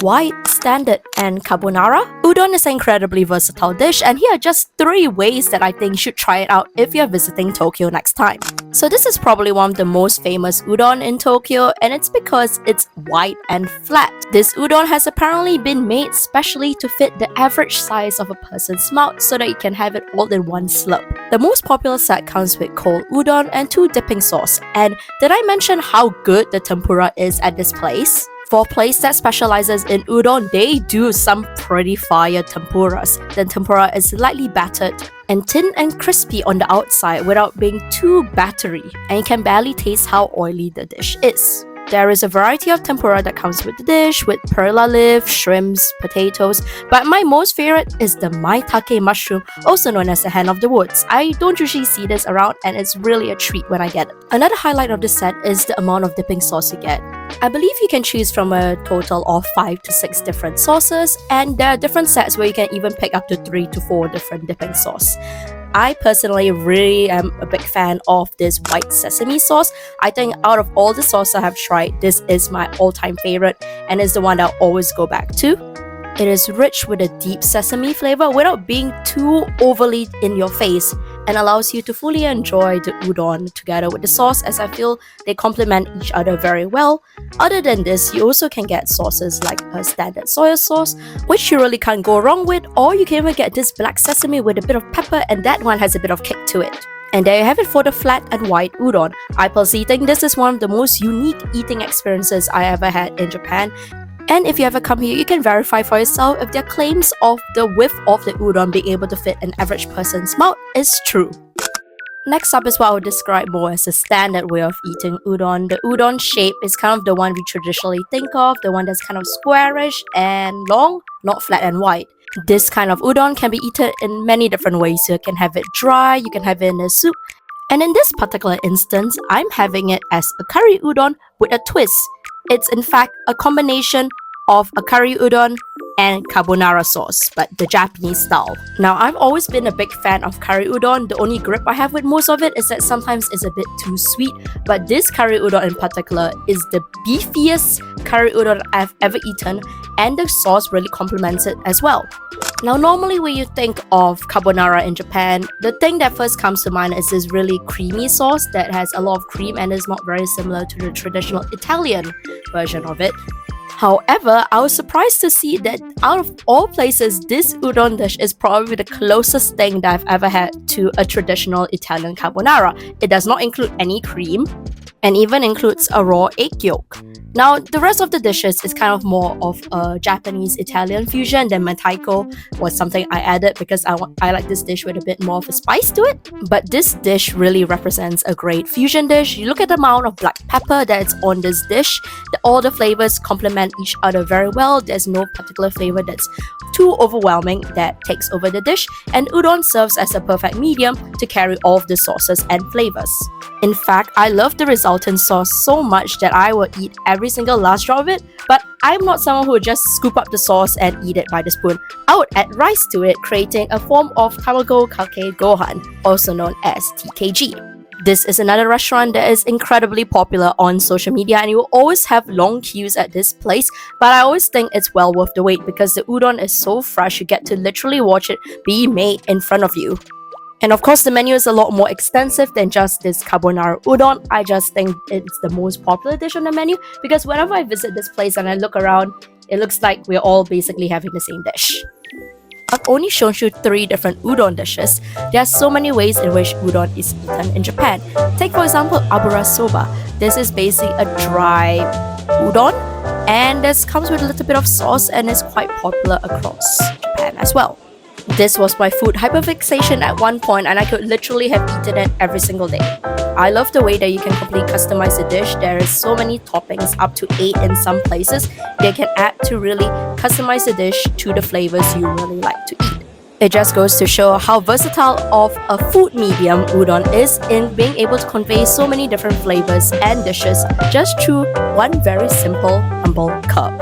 white, standard, and carbonara. Udon is an incredibly versatile dish, and here are just 3 ways that I think you should try it out if you're visiting Tokyo next time. So this is probably one of the most famous udon in Tokyo, and it's because it's white and flat. This udon has apparently been made specially to fit the average size of a person's mouth so that you can have it all in one slurp. The most popular set comes with cold udon and 2 dipping sauce. And did I mention how good the tempura is at this place? For a place that specializes in udon, they do some pretty fire tempuras. The tempura is lightly battered and thin and crispy on the outside without being too battery, and you can barely taste how oily the dish is. There is a variety of tempura that comes with the dish, with perla leaf, shrimps, potatoes, but my most favorite is the maitake mushroom, also known as the hen of the woods. I don't usually see this around, and it's really a treat when I get it. Another highlight of this set is the amount of dipping sauce you get. I believe you can choose from a total of 5 to 6 different sauces, and there are different sets where you can even pick up to 3 to 4 different dipping sauce. I personally really am a big fan of this white sesame sauce. I think out of all the sauces I have tried, this is my all-time favorite and is the one that I'll always go back to. It is rich with a deep sesame flavor without being too overly in your face, and allows you to fully enjoy the udon together with the sauce, as I feel they complement each other very well. Other than this, you also can get sauces like a standard soy sauce, which you really can't go wrong with, or you can even get this black sesame with a bit of pepper, and that one has a bit of kick to it. And there you have it for the flat and white udon. I personally think this is one of the most unique eating experiences I ever had in Japan. And if you ever come here, you can verify for yourself if their claims of the width of the udon being able to fit an average person's mouth is true. Next up is what I would describe more as a standard way of eating udon. The udon shape is kind of the one we traditionally think of, the one that's kind of squarish and long, not flat and wide. This kind of udon can be eaten in many different ways. You can have it dry, you can have it in a soup, and in this particular instance, I'm having it as a curry udon with a twist. It's in fact a combination of a curry udon and carbonara sauce, but the Japanese style. Now, I've always been a big fan of curry udon. The only grip I have with most of it is that sometimes it's a bit too sweet, but this curry udon in particular is the beefiest curry udon I've ever eaten, and the sauce really complements it as well. Now, normally when you think of carbonara in Japan, the thing that first comes to mind is this really creamy sauce that has a lot of cream and is not very similar to the traditional Italian version of it. However, I was surprised to see that out of all places, this udon dish is probably the closest thing that I've ever had to a traditional Italian carbonara. It does not include any cream and even includes a raw egg yolk. Now, the rest of the dishes is kind of more of a Japanese-Italian fusion. Then mentaiko was something I added because I like this dish with a bit more of a spice to it. But this dish really represents a great fusion dish. You look at the amount of black pepper that's on this dish, all the flavors complement each other very well. There's no particular flavor that's too overwhelming that takes over the dish, and udon serves as a perfect medium to carry all of the sauces and flavors. In fact, I love the resultant sauce so much that I will eat every single last drop of it, but I'm not someone who would just scoop up the sauce and eat it by the spoon. I would add rice to it, creating a form of tamago kake gohan, also known as TKG. This is another restaurant that is incredibly popular on social media, and you will always have long queues at this place, but I always think it's well worth the wait because the udon is so fresh, you get to literally watch it be made in front of you. And of course, the menu is a lot more extensive than just this carbonara udon. I just think it's the most popular dish on the menu because whenever I visit this place and I look around, it looks like we're all basically having the same dish. I've only shown you 3 different udon dishes. There are so many ways in which udon is eaten in Japan. Take for example Aburas Soba. This is basically a dry udon, and this comes with a little bit of sauce and is quite popular across Japan as well. This was my food hyperfixation at one point, and I could literally have eaten it every single day. I love the way that you can completely customize the dish. There is so many toppings, up to 8 in some places, they can add to really customize the dish to the flavors you really like to eat. It just goes to show how versatile of a food medium udon is in being able to convey so many different flavors and dishes just through one very simple, humble cup.